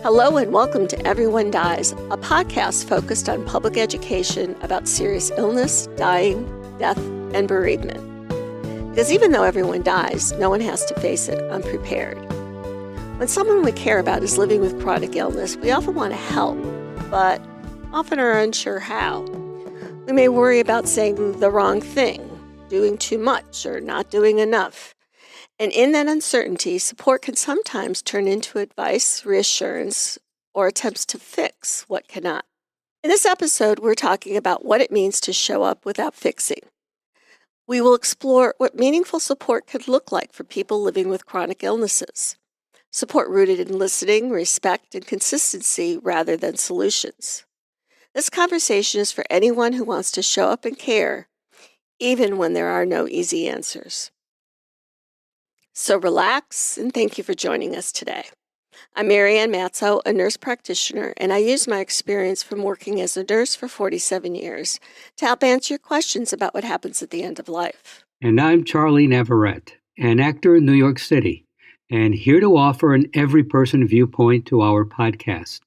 Hello and welcome to Everyone Dies, a podcast focused on public education about serious illness, dying, death, and bereavement. Because even though everyone dies, no one has to face it unprepared. When someone we care about is living with chronic illness, we often want to help, but often are unsure how. We may worry about saying the wrong thing, doing too much, or not doing enough. And in that uncertainty, support can sometimes turn into advice, reassurance, or attempts to fix what cannot. In this episode, we're talking about what it means to show up without fixing. We will explore what meaningful support could look like for people living with chronic illnesses. Support rooted in listening, respect, and consistency rather than solutions. This conversation is for anyone who wants to show up and care, even when there are no easy answers. So relax, and thank you for joining us today. I'm Erin Matzo, a nurse practitioner, and I use my experience from working as a nurse for 47 years to help answer your questions about what happens at the end of life. And I'm Charlie Navarrete, an actor in New York City, and here to offer an every-person viewpoint to our podcast.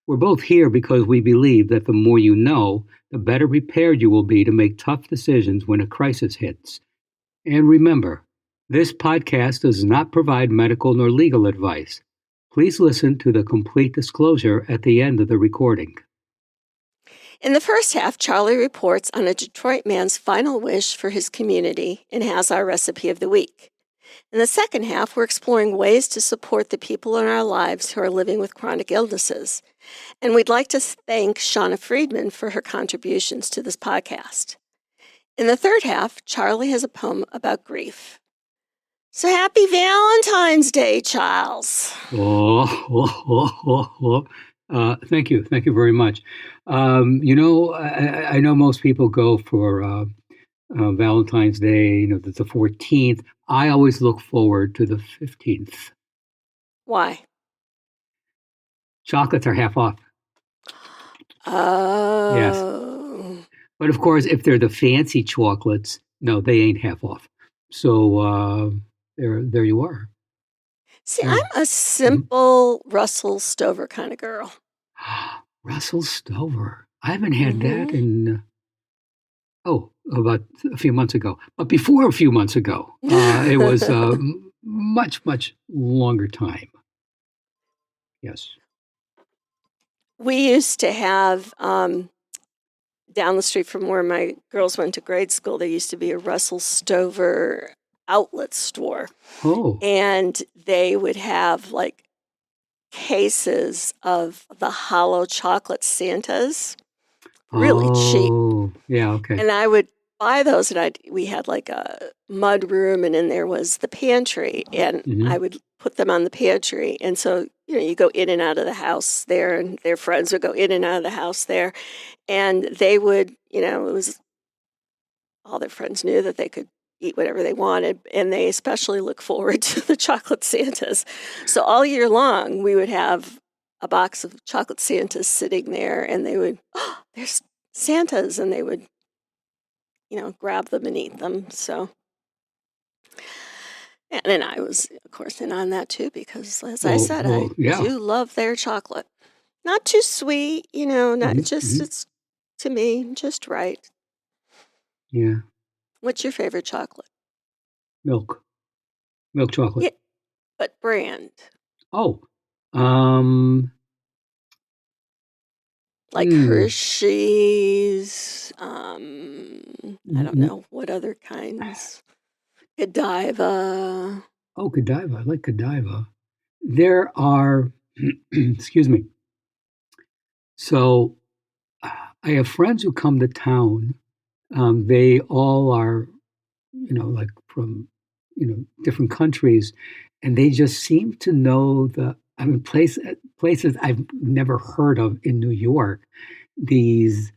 We're both here because we believe that the more you know, the better prepared you will be to make tough decisions when a crisis hits. And remember, this podcast does not provide medical nor legal advice. Please listen to the complete disclosure at the end of the recording. In the first half, Charlie reports on a Detroit man's final wish for his community and has our recipe of the week. In the second half, we're exploring ways to support the people in our lives who are living with chronic illnesses. And we'd like to thank Shauna Friedman for her contributions to this podcast. In the third half, Charlie has a poem about grief. So happy Valentine's Day, Charles. Thank you. Thank you very much. I know most people go for Valentine's Day, the 14th. I always look forward to the 15th. Why? Chocolates are half off. Oh. Yes. But of course, if they're the fancy chocolates, no, they ain't half off. So, there you are. See, I'm a simple Russell Stover kind of girl. Russell Stover. I haven't had that in, about a few months ago. But before a few months ago, it was a much, much longer time. Yes. We used to have, down the street from where my girls went to grade school, there used to be a Russell Stover outlet store. Oh. And they would have like cases of the hollow chocolate Santas, really cheap. Oh, yeah, okay. And I would buy those, and we had like a mud room, and in there was the pantry, and I would put them on the pantry. And so, you go in and out of the house there, and their friends would go in and out of the house there, and they would, it was all their friends knew that they could eat whatever they wanted, and they especially look forward to the chocolate Santas. So all year long, we would have a box of chocolate Santas sitting there, and they would, there's Santas, and they would, grab them and eat them. So, and I was, of course, in on that too, because as I said, I do love their chocolate. Not too sweet, not just, it's, to me, just right. Yeah. What's your favorite chocolate? Milk chocolate. Yeah, but brand. Oh, like Hershey's. I don't know what other kinds. Godiva. Oh, Godiva. I like Godiva. There are, excuse me. So I have friends who come to town. They all are, like from, different countries, and they just seem to know places I've never heard of in New York, these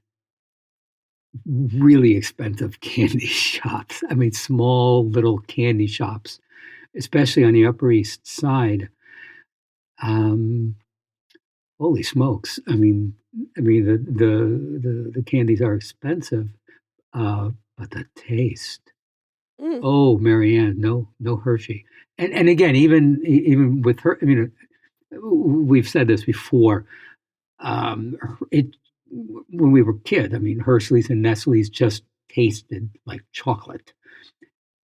really expensive candy shops. Small little candy shops, especially on the Upper East Side. Holy smokes. The candies are expensive. But the taste. Oh, Marianne, no Hershey. And again, even with her, we've said this before. It when we were kids, I mean, Hershey's and Nestle's just tasted like chocolate.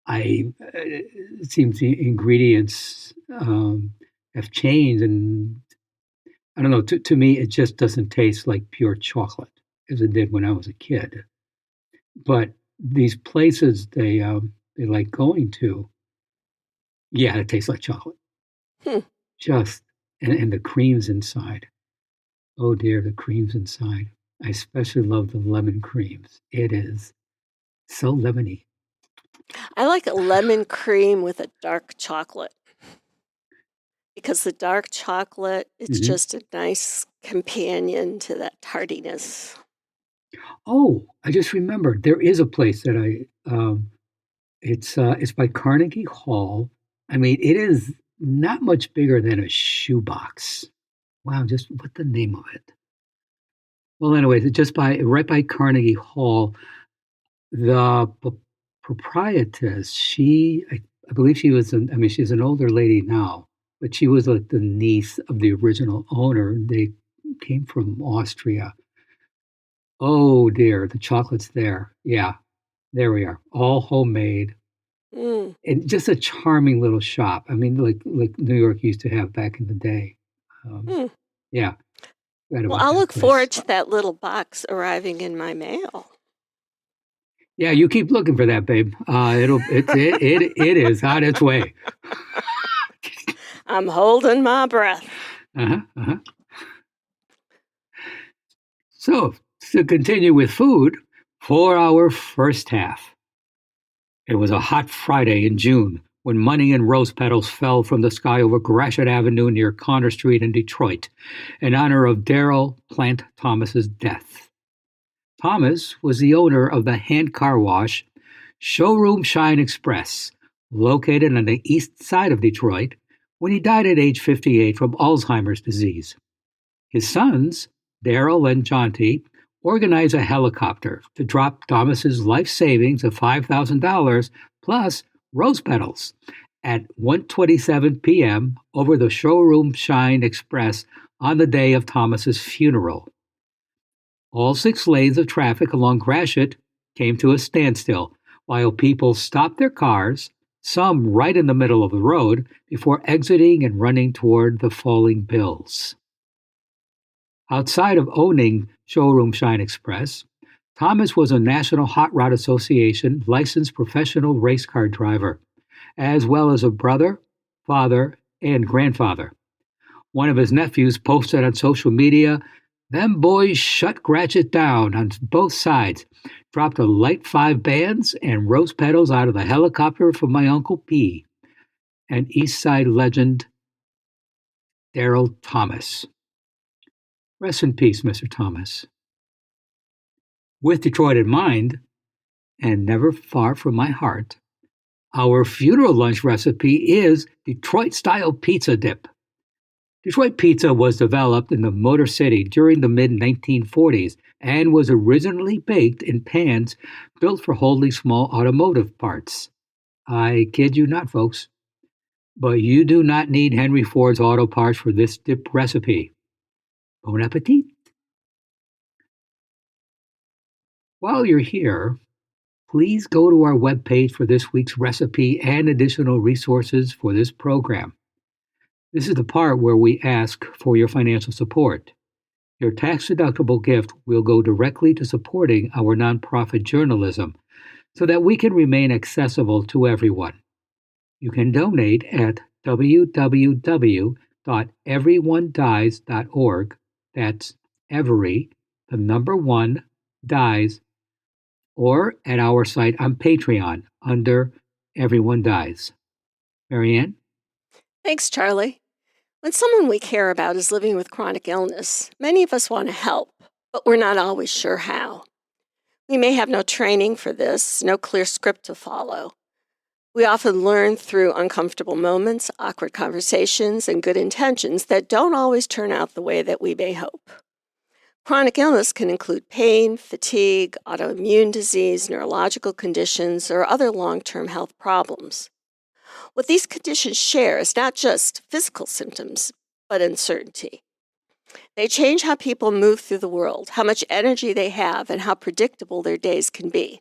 It seems the ingredients have changed, and I don't know. To me, it just doesn't taste like pure chocolate as it did when I was a kid. But these places they like going to, yeah, it tastes like chocolate. Hmm. Just and the creams inside. Oh dear, the creams inside. I especially love the lemon creams. It is so lemony. I like a lemon cream with a dark chocolate because the dark chocolate, it's Hmm. just a nice companion to that tardiness. Oh, I just remembered there is a place that it's by Carnegie Hall. I mean, it is not much bigger than a shoebox. Wow, just what's the name of it? Well, anyways, it's just right by Carnegie Hall. The proprietress, I believe she was I mean, she's an older lady now, but she was like the niece of the original owner. They came from Austria. Oh dear, the chocolate's there. Yeah, there we are. All homemade. Mm. And just a charming little shop. I mean, like New York used to have back in the day. Um, Mm. yeah, right Well, about I'll that look place. forward to that little box arriving in my mail. Yeah, you keep looking for that, babe. It is on its way. I'm holding my breath. Uh-huh, uh-huh. So to continue with food, for our first half, it was a hot Friday in June when money and rose petals fell from the sky over Gratiot Avenue near Connor Street in Detroit in honor of Darrell Plant Thomas's death. Thomas was the owner of the hand car wash Showroom Shine Express, located on the east side of Detroit, when he died at age 58 from Alzheimer's disease. His sons, Darrell and Jonty, organized a helicopter to drop Thomas's life savings of $5,000 plus rose petals at 1:27 p.m. over the Showroom Shine Express on the day of Thomas's funeral. All 6 lanes of traffic along Gratiot came to a standstill while people stopped their cars, some right in the middle of the road, before exiting and running toward the falling bills. Outside of owning Showroom Shine Express, Thomas was a National Hot Rod Association licensed professional race car driver, as well as a brother, father, and grandfather. One of his nephews posted on social media, "Them boys shut Gratiot down on both sides, dropped a light 5 bands and rose petals out of the helicopter for my Uncle P." And Eastside Legend, Darrell Thomas. Rest in peace, Mr. Thomas. With Detroit in mind, and never far from my heart, our funeral lunch recipe is Detroit-style pizza dip. Detroit pizza was developed in the Motor City during the mid-1940s and was originally baked in pans built for holding small automotive parts. I kid you not, folks, but you do not need Henry Ford's auto parts for this dip recipe. Bon appetit! While you're here, please go to our webpage for this week's recipe and additional resources for this program. This is the part where we ask for your financial support. Your tax-deductible gift will go directly to supporting our nonprofit journalism so that we can remain accessible to everyone. You can donate at www.everyonedies.org. That's every, the number 1, dies, or at our site on Patreon under Everyone Dies. Marianne? Thanks, Charlie. When someone we care about is living with chronic illness, many of us want to help, but we're not always sure how. We may have no training for this, no clear script to follow. We often learn through uncomfortable moments, awkward conversations, and good intentions that don't always turn out the way that we may hope. Chronic illness can include pain, fatigue, autoimmune disease, neurological conditions, or other long-term health problems. What these conditions share is not just physical symptoms, but uncertainty. They change how people move through the world, how much energy they have, and how predictable their days can be.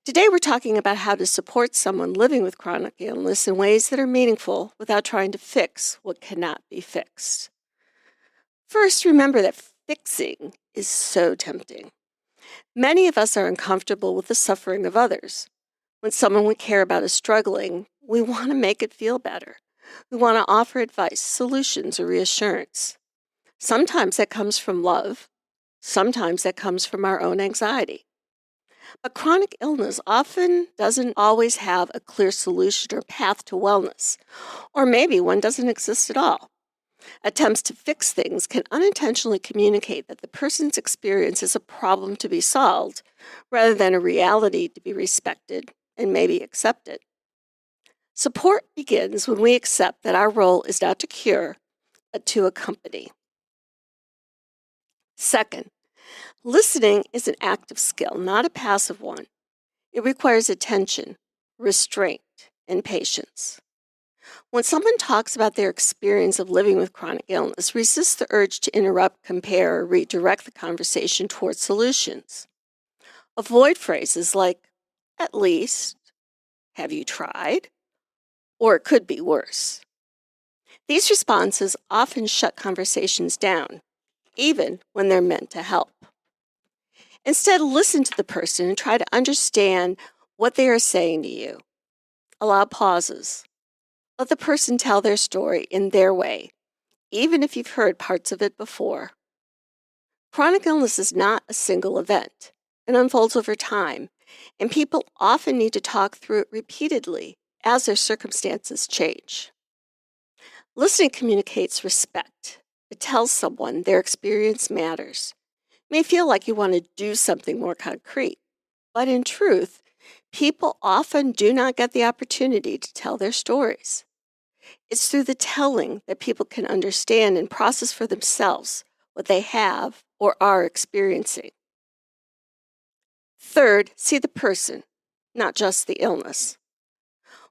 Today, we're talking about how to support someone living with chronic illness in ways that are meaningful without trying to fix what cannot be fixed. First, remember that fixing is so tempting. Many of us are uncomfortable with the suffering of others. When someone we care about is struggling, we want to make it feel better. We want to offer advice, solutions, or reassurance. Sometimes that comes from love. Sometimes that comes from our own anxiety. But chronic illness often doesn't always have a clear solution or path to wellness, or maybe one doesn't exist at all. Attempts to fix things can unintentionally communicate that the person's experience is a problem to be solved rather than a reality to be respected and maybe accepted. Support begins when we accept that our role is not to cure, but to accompany. Second, listening is an active skill, not a passive one. It requires attention, restraint, and patience. When someone talks about their experience of living with chronic illness, resist the urge to interrupt, compare, or redirect the conversation towards solutions. Avoid phrases like, at least, have you tried, or it could be worse. These responses often shut conversations down, even when they're meant to help. Instead, listen to the person and try to understand what they are saying to you. Allow pauses. Let the person tell their story in their way, even if you've heard parts of it before. Chronic illness is not a single event. It unfolds over time, and people often need to talk through it repeatedly as their circumstances change. Listening communicates respect. It tells someone their experience matters. It may feel like you want to do something more concrete, but in truth, people often do not get the opportunity to tell their stories. It's through the telling that people can understand and process for themselves what they have or are experiencing. Third, see the person, not just the illness.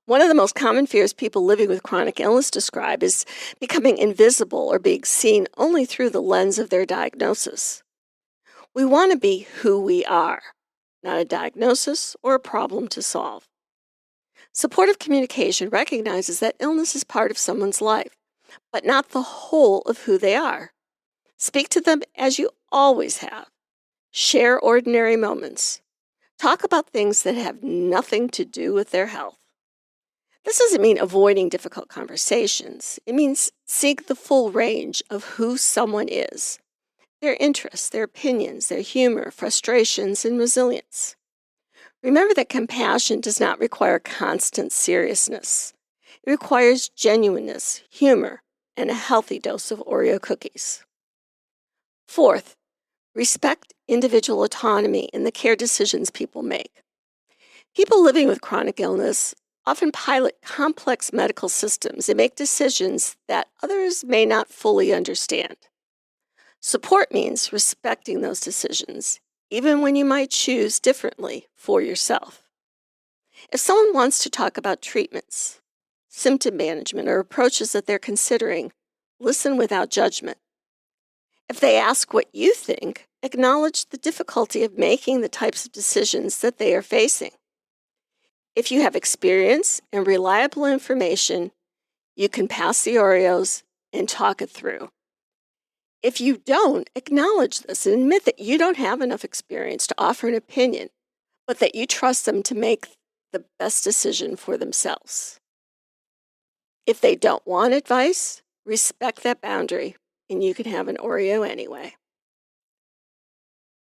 One of the most common fears people living with chronic illness describe is becoming invisible or being seen only through the lens of their diagnosis. We want to be who we are, not a diagnosis or a problem to solve. Supportive communication recognizes that illness is part of someone's life, but not the whole of who they are. Speak to them as you always have. Share ordinary moments. Talk about things that have nothing to do with their health. This doesn't mean avoiding difficult conversations. It means seek the full range of who someone is, their interests, their opinions, their humor, frustrations, and resilience. Remember that compassion does not require constant seriousness. It requires genuineness, humor, and a healthy dose of Oreo cookies. Fourth, respect individual autonomy in the care decisions people make. People living with chronic illness often pilot complex medical systems and make decisions that others may not fully understand. Support means respecting those decisions, even when you might choose differently for yourself. If someone wants to talk about treatments, symptom management, or approaches that they're considering, listen without judgment. If they ask what you think, acknowledge the difficulty of making the types of decisions that they are facing. If you have experience and reliable information, you can pass the Oreos and talk it through. If you don't, acknowledge this and admit that you don't have enough experience to offer an opinion, but that you trust them to make the best decision for themselves. If they don't want advice, respect that boundary, and you can have an Oreo anyway.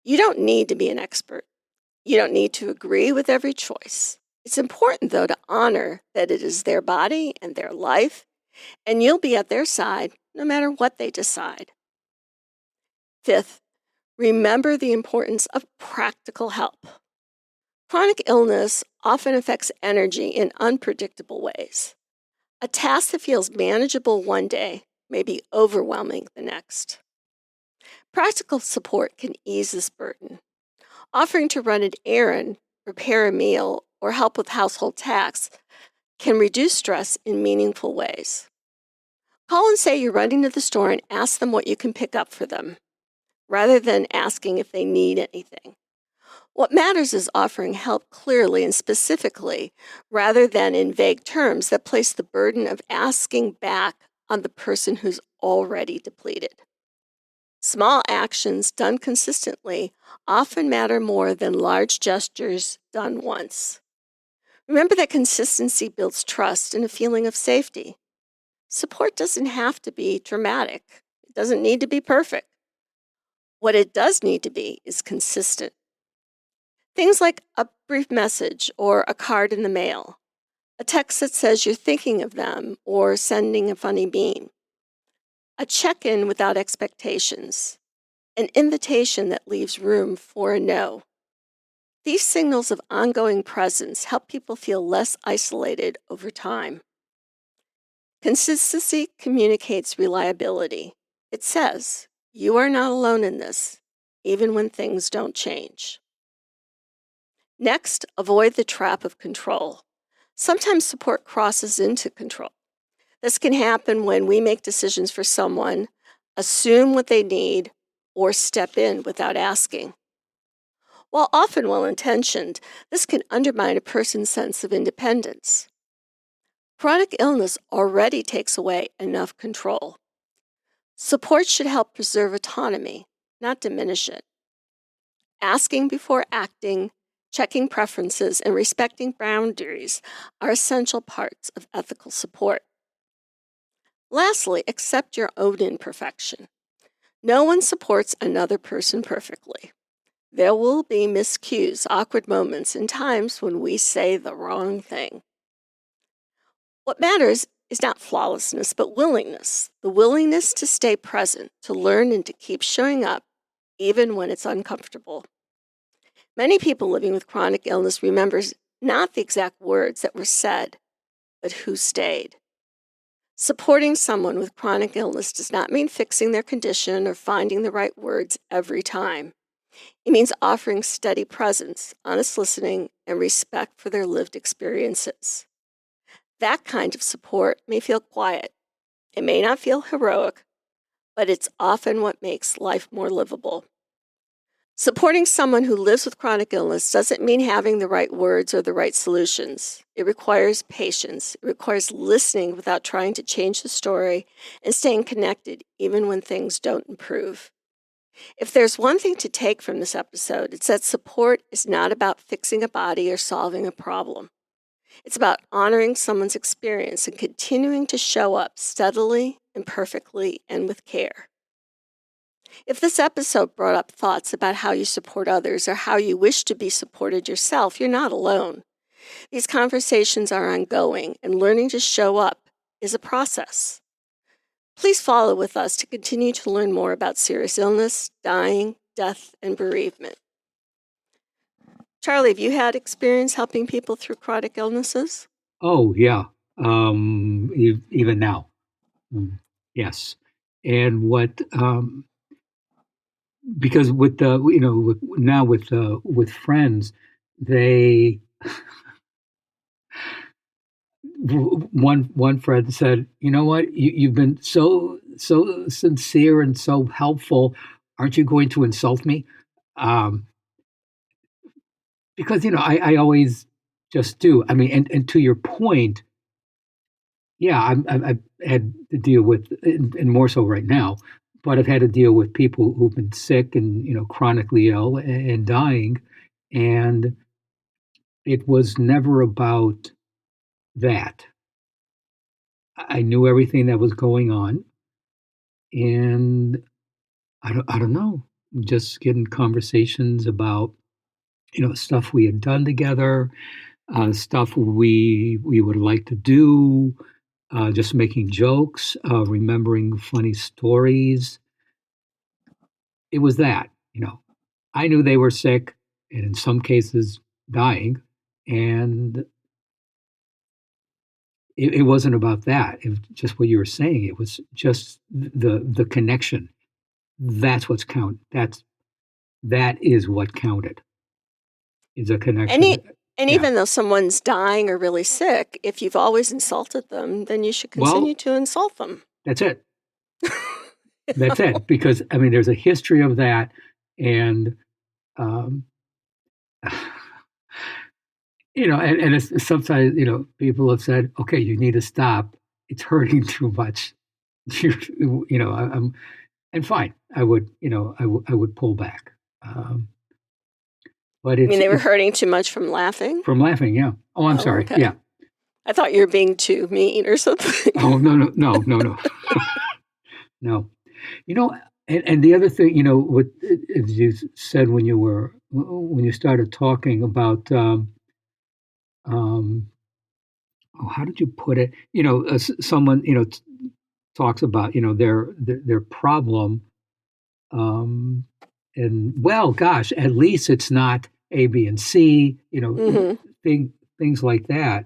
You don't need to be an expert. You don't need to agree with every choice. It's important, though, to honor that it is their body and their life, and you'll be at their side no matter what they decide. Fifth, remember the importance of practical help. Chronic illness often affects energy in unpredictable ways. A task that feels manageable one day may be overwhelming the next. Practical support can ease this burden. Offering to run an errand, prepare a meal, or help with household tasks can reduce stress in meaningful ways. Call and say you're running to the store and ask them what you can pick up for them, rather than asking if they need anything. What matters is offering help clearly and specifically, rather than in vague terms that place the burden of asking back on the person who's already depleted. Small actions done consistently often matter more than large gestures done once. Remember that consistency builds trust and a feeling of safety. Support doesn't have to be dramatic. It doesn't need to be perfect. What it does need to be is consistent. Things like a brief message or a card in the mail, a text that says you're thinking of them or sending a funny meme, a check-in without expectations, an invitation that leaves room for a no. These signals of ongoing presence help people feel less isolated over time. Consistency communicates reliability. It says, you are not alone in this, even when things don't change. Next, avoid the trap of control. Sometimes support crosses into control. This can happen when we make decisions for someone, assume what they need, or step in without asking. While often well-intentioned, this can undermine a person's sense of independence. Chronic illness already takes away enough control. Support should help preserve autonomy, not diminish it. Asking before acting, checking preferences, and respecting boundaries are essential parts of ethical support. Lastly, accept your own imperfection. No one supports another person perfectly. There will be miscues, awkward moments, and times when we say the wrong thing. What matters is not flawlessness, but willingness. The willingness to stay present, to learn, and to keep showing up, even when it's uncomfortable. Many people living with chronic illness remember not the exact words that were said, but who stayed. Supporting someone with chronic illness does not mean fixing their condition or finding the right words every time. It means offering steady presence, honest listening, and respect for their lived experiences. That kind of support may feel quiet. It may not feel heroic, but it's often what makes life more livable. Supporting someone who lives with chronic illness doesn't mean having the right words or the right solutions. It requires patience. It requires listening without trying to change the story and staying connected even when things don't improve. If there's one thing to take from this episode, it's that support is not about fixing a body or solving a problem. It's about honoring someone's experience and continuing to show up steadily, imperfectly, and with care. If this episode brought up thoughts about how you support others or how you wish to be supported yourself, you're not alone. These conversations are ongoing, and learning to show up is a process. Please follow with us to continue to learn more about serious illness, dying, death, and bereavement. Charlie, have you had experience helping people through chronic illnesses? Oh, yeah. Even now. Yes. And because with with friends, they one friend said, "You know what? You've been so sincere and so helpful. Aren't you going to insult me?" Because I always just do. I mean, and to your point, yeah, I've had to deal with, and more so right now, but I've had to deal with people who've been sick and chronically ill and dying, and it was never about that. I knew everything that was going on, and I don't know, just getting conversations about stuff we had done together, stuff we would like to do, just making jokes, remembering funny stories. It was that, I knew they were sick and in some cases dying, and it wasn't about that. It was just what you were saying. It was just the connection. That's what's count. That is what counted. Is a connection. And even though someone's dying or really sick, if you've always insulted them, then you should continue to insult them. That's it. That's it. Because, I mean, there's a history of that. And, um, and it's sometimes, people have said, okay, you need to stop. It's hurting too much. And fine, I would, I would pull back. But I mean, they were hurting too much from laughing? From laughing, yeah. Oh, I'm sorry. Okay. Yeah. I thought you were being too mean or something. Oh, no. No. And the other thing, what as you said when you started talking about, how did you put it? Someone, talks about, their problem, and well, gosh, at least it's not A, B, and C, things like that.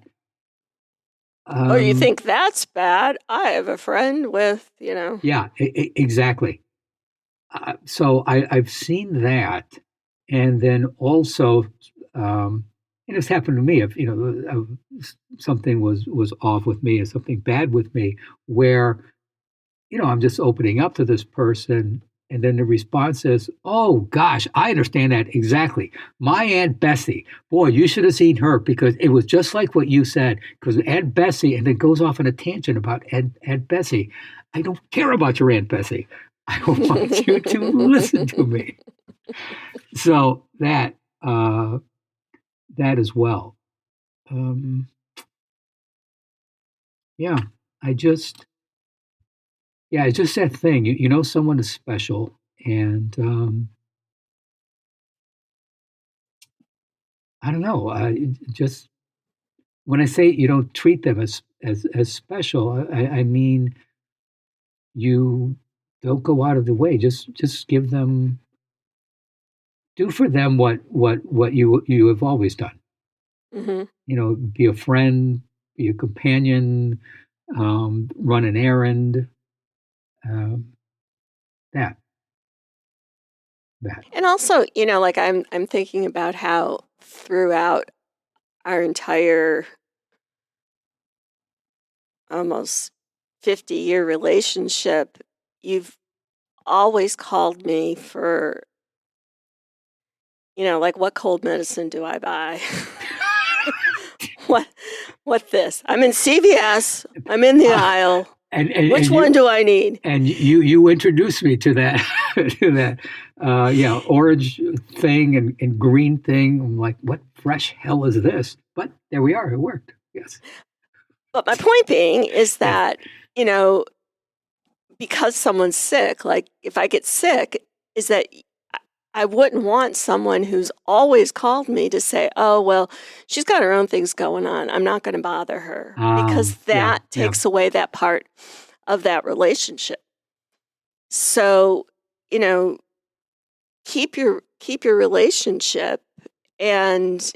Oh, you think that's bad? I have a friend with, Yeah, exactly. So I've seen that, and then also, it's happened to me. If something was off with me, or something bad with me, where I'm just opening up to this person, and then the response is, "Oh gosh, I understand that exactly. My Aunt Bessie, boy, you should have seen her because it was just like what you said. Because Aunt Bessie," and then goes off on a tangent about Aunt Bessie. I don't care about your Aunt Bessie. I want you to listen to me. So that as well. Yeah, it's just that thing. Someone is special, and I don't know. Just when I say you don't treat them as special, I mean you don't go out of the way. Just give them, do for them what you have always done. Mm-hmm. Be a friend, be a companion, run an errand. Um, that. And also, like I'm thinking about how throughout our entire almost 50-year relationship, you've always called me for, like, what cold medicine do I buy? What this? I'm in CVS. I'm in the aisle. And which one do I need? And you introduced me to that orange thing and green thing. I'm like, what fresh hell is this? But there we are. It worked. Yes. But my point being is that, because someone's sick, like if I get sick, is that I wouldn't want someone who's always called me to say, oh, well, she's got her own things going on. I'm not going to bother her, because that takes away that part of that relationship. So, keep your relationship and,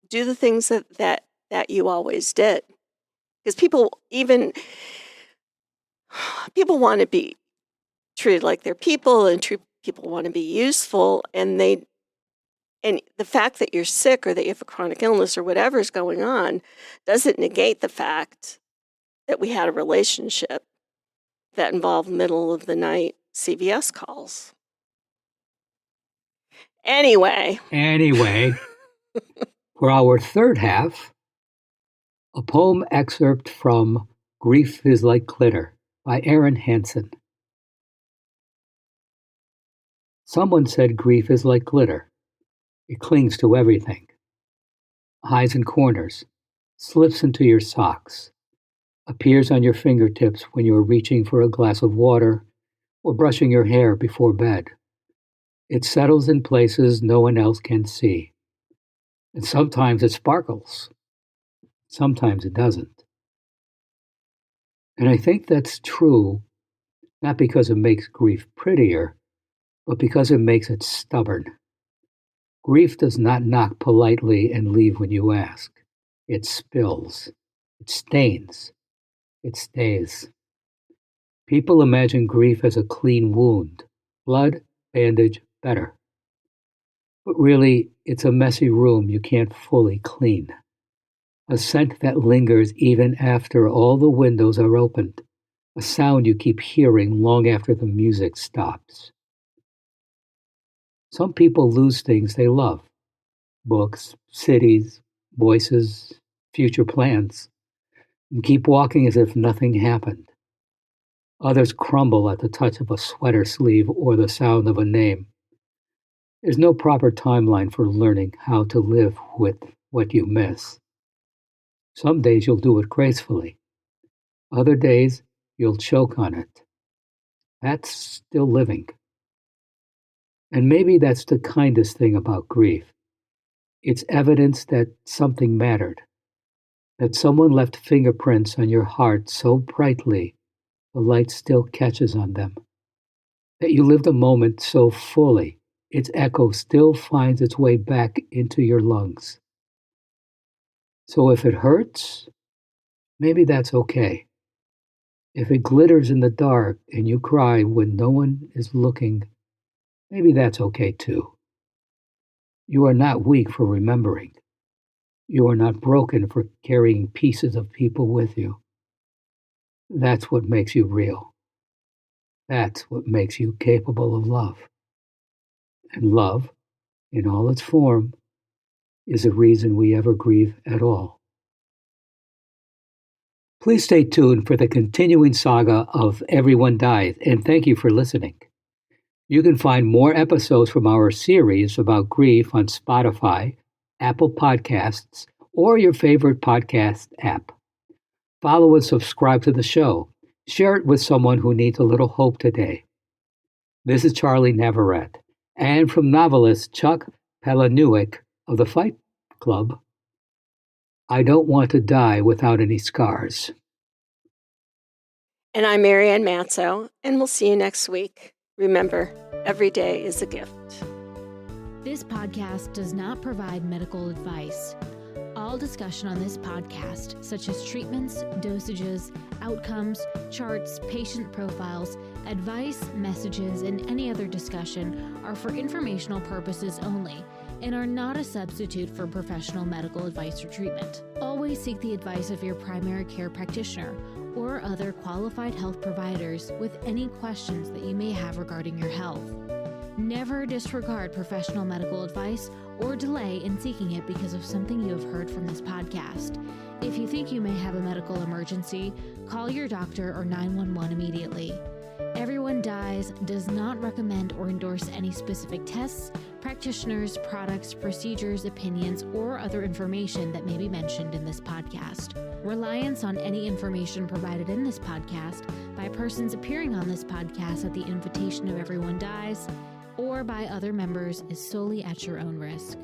do the things that you always did. Because people want to be treated like they're people, and people want to be useful, and the fact that you're sick or that you have a chronic illness or whatever is going on doesn't negate the fact that we had a relationship that involved middle of the night CVS calls. Anyway, for our third half, a poem excerpt from Grief is Like Glitter by Erin Hanson. Someone said grief is like glitter. It clings to everything. Hides in corners, slips into your socks, appears on your fingertips when you are reaching for a glass of water or brushing your hair before bed. It settles in places no one else can see. And sometimes it sparkles. Sometimes it doesn't. And I think that's true, not because it makes grief prettier, but because it makes it stubborn. Grief does not knock politely and leave when you ask. It spills. It stains. It stays. People imagine grief as a clean wound. Blood, bandage, better. But really, it's a messy room you can't fully clean. a scent that lingers even after all the windows are opened, a sound you keep hearing long after the music stops. Some people lose things they love: books, cities, voices, future plans, and keep walking as if nothing happened. Others crumble at the touch of a sweater sleeve or the sound of a name. There's no proper timeline for learning how to live with what you miss. Some days you'll do it gracefully. Other days you'll choke on it. That's still living. And maybe that's the kindest thing about grief. It's evidence that something mattered, that someone left fingerprints on your heart so brightly the light still catches on them, that you lived a moment so fully its echo still finds its way back into your lungs. So if it hurts, maybe that's okay. If it glitters in the dark and you cry when no one is looking, maybe that's okay too. You are not weak for remembering. You are not broken for carrying pieces of people with you. That's what makes you real. That's what makes you capable of love. And love, in all its form, is the reason we ever grieve at all. Please stay tuned for the continuing saga of Everyone Dies, and thank you for listening. You can find more episodes from our series about grief on Spotify, Apple Podcasts, or your favorite podcast app. Follow and subscribe to the show. Share it with someone who needs a little hope today. This is Charlie Navarrete, and from novelist Chuck Palahniuk of the Fight Club, I don't want to die without any scars. And I'm Marianne Matzo, and we'll see you next week. Remember, every day is a gift. This podcast does not provide medical advice. All discussion on this podcast, such as treatments, dosages, outcomes, charts, patient profiles, advice, messages, and any other discussion are for informational purposes only and are not a substitute for professional medical advice or treatment. Always seek the advice of your primary care practitioner or other qualified health providers with any questions that you may have regarding your health. Never disregard professional medical advice or delay in seeking it because of something you have heard from this podcast. If you think you may have a medical emergency, call your doctor or 911 immediately. Everyone Dies does not recommend or endorse any specific tests, practitioners, products, procedures, opinions, or other information that may be mentioned in this podcast. Reliance on any information provided in this podcast by persons appearing on this podcast at the invitation of Everyone Dies or by other members is solely at your own risk.